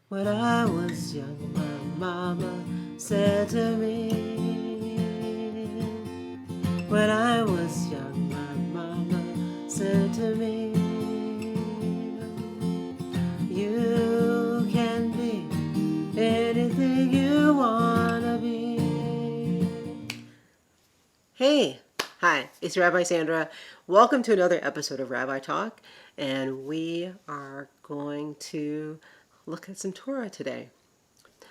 When I was young, my mama said to me. When I was young, my mama said to me, you can be anything you wanna be. Hey, hi, it's Rabbi Sandra. Welcome to another episode of Rabbi Talk, and we are going to look at some Torah today.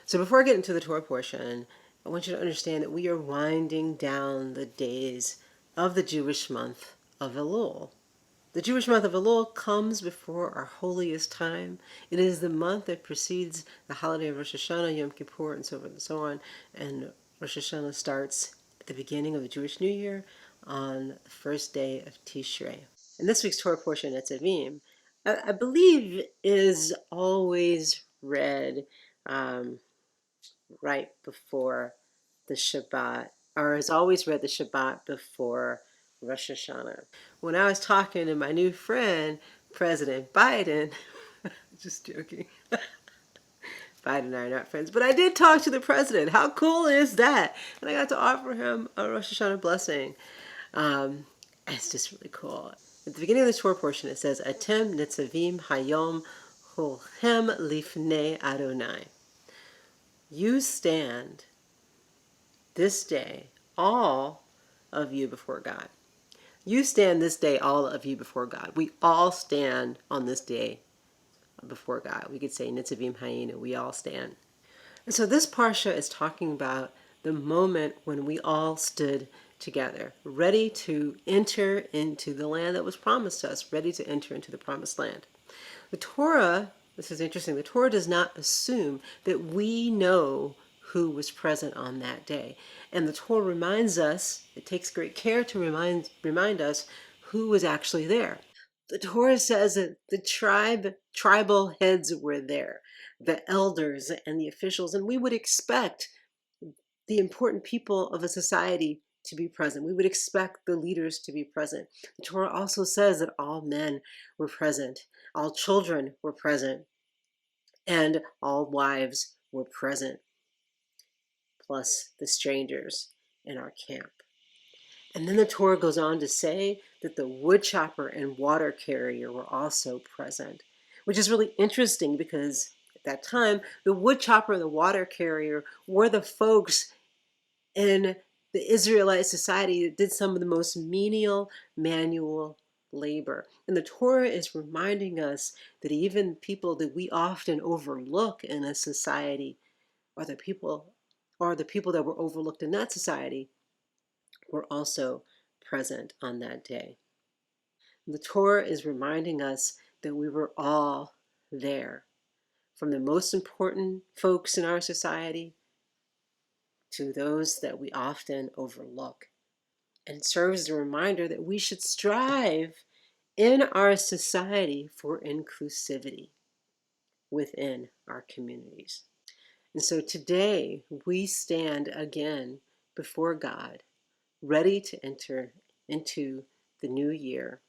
So before I get into the Torah portion, I want you to understand that we are winding down the days of the Jewish month of Elul. The Jewish month of Elul comes before our holiest time. It is the month that precedes the holiday of Rosh Hashanah, Yom Kippur, and so forth and so on. And Rosh Hashanah starts at the beginning of the Jewish New Year on the first day of Tishrei. And this week's Torah portion, Nitzavim, I believe is always read right before the Shabbat, or is always read the Shabbat before Rosh Hashanah. When I was talking to my new friend, President Biden, just joking, Biden and I are not friends, but I did talk to the president. How cool is that? And I got to offer him a Rosh Hashanah blessing. It's just really cool. At the beginning of the Torah portion, it says, Atem Nitzavim Hayom Holchem Lifnei Adonai. You stand this day, all of you before God. You stand this day, all of you before God. We all stand on this day before God. We could say Nitzavim Hayinu, we all stand. And so this parsha is talking about the moment when we all stood together, ready to enter into the land that was promised to us, ready to enter into the promised land. The Torah, this is interesting, the Torah does not assume that we know who was present on that day. And the Torah reminds us, it takes great care to remind us who was actually there. The Torah says that the tribal heads were there, the elders and the officials, and we would expect the important people of a society to be present. We would expect the leaders to be present. The Torah also says that all men were present, all children were present, and all wives were present, plus the strangers in our camp. And then the Torah goes on to say that the wood chopper and water carrier were also present, which is really interesting because at that time, the wood chopper and the water carrier were the folks in the Israelite society that did some of the most menial manual labor. And the Torah is reminding us that even people that we often overlook in a society, or the people that were overlooked in that society, were also present on that day. The Torah is reminding us that we were all there, from the most important folks in our society to those that we often overlook, and serves as a reminder that we should strive in our society for inclusivity within our communities. And so today we stand again before God, ready to enter into the new year.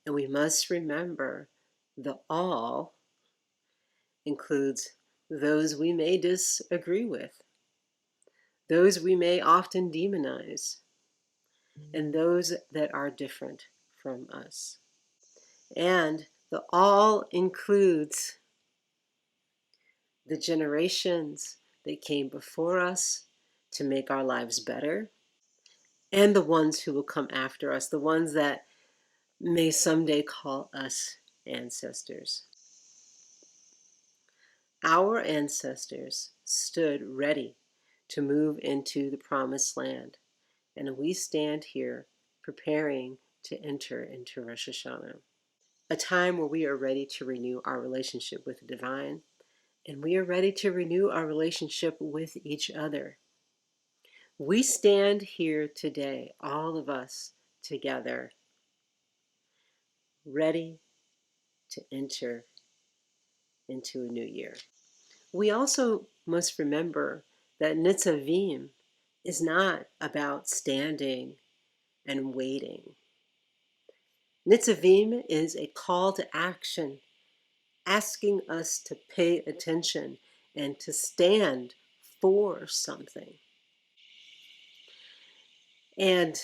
And we must remember the all includes those we may disagree with, those we may often demonize, and those that are different from us. And the all includes the generations that came before us to make our lives better, and the ones who will come after us, the ones that may someday call us ancestors. Our ancestors stood ready to move into the promised land, and we stand here preparing to enter into Rosh Hashanah, a time where we are ready to renew our relationship with the divine, and we are ready to renew our relationship with each other. We stand here today, all of us together, ready to enter into a new year. We also must remember that Nitzavim is not about standing and waiting. Nitzavim is a call to action asking us to pay attention and to stand for something. And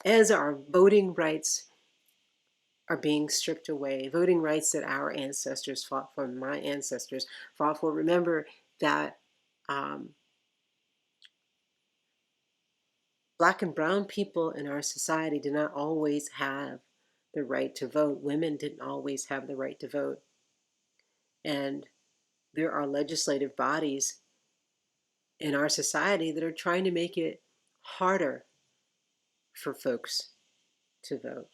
as our voting rights are being stripped away, voting rights that our ancestors fought for, my ancestors fought for, remember that Black and brown people in our society did not always have the right to vote. Women didn't always have the right to vote. And there are legislative bodies in our society that are trying to make it harder for folks to vote.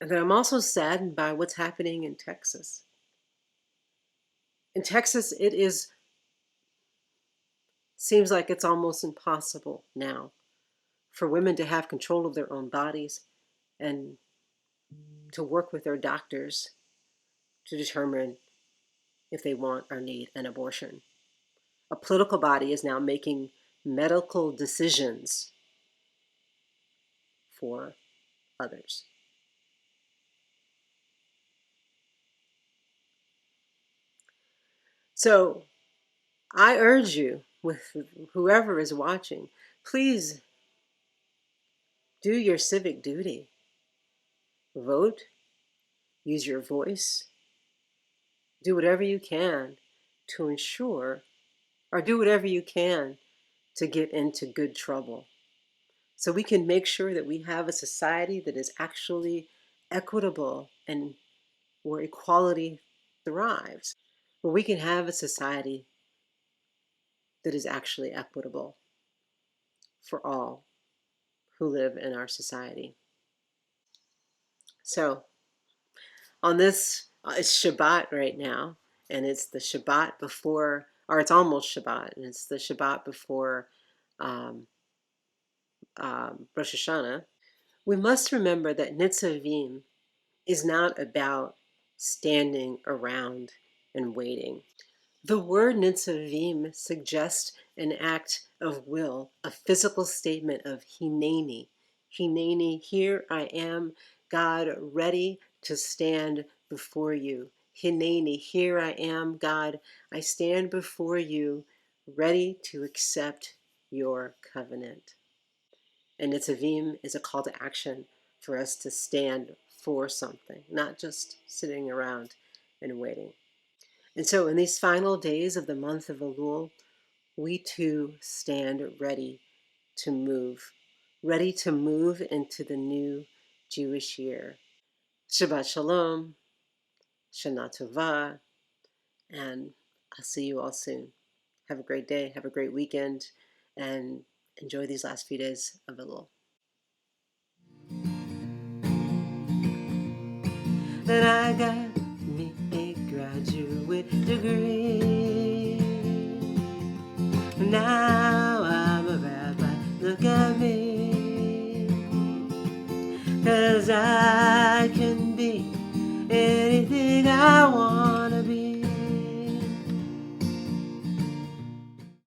And then I'm also saddened by what's happening in Texas. In Texas, seems like it's almost impossible now for women to have control of their own bodies and to work with their doctors to determine if they want or need an abortion. A political body is now making medical decisions for others. So I urge you, with whoever is watching, please do your civic duty. Vote, use your voice, do whatever you can to ensure, or do whatever you can to get into good trouble. So we can make sure that we have a society that is actually equitable and where equality thrives. Where we can have a society that is actually equitable for all who live in our society. So on this, it's Shabbat right now, and it's the Shabbat before, or it's almost Shabbat, and it's the Shabbat before Rosh Hashanah. We must remember that Nitzavim is not about standing around and waiting. The word Nitzavim suggests an act of will, a physical statement of hineni. Hineni, here I am, God, ready to stand before you. Hineni, here I am, God, I stand before you, ready to accept your covenant. And Nitzavim is a call to action for us to stand for something, not just sitting around and waiting. And so in these final days of the month of Elul, we too stand ready to move into the new Jewish year. Shabbat Shalom, Shana Tova, and I'll see you all soon. Have a great day, have a great weekend, and enjoy these last few days of Elul. Then I got me a graduate degree. Now I'm a rabbi, look at me. 'Cause I can be anything I want.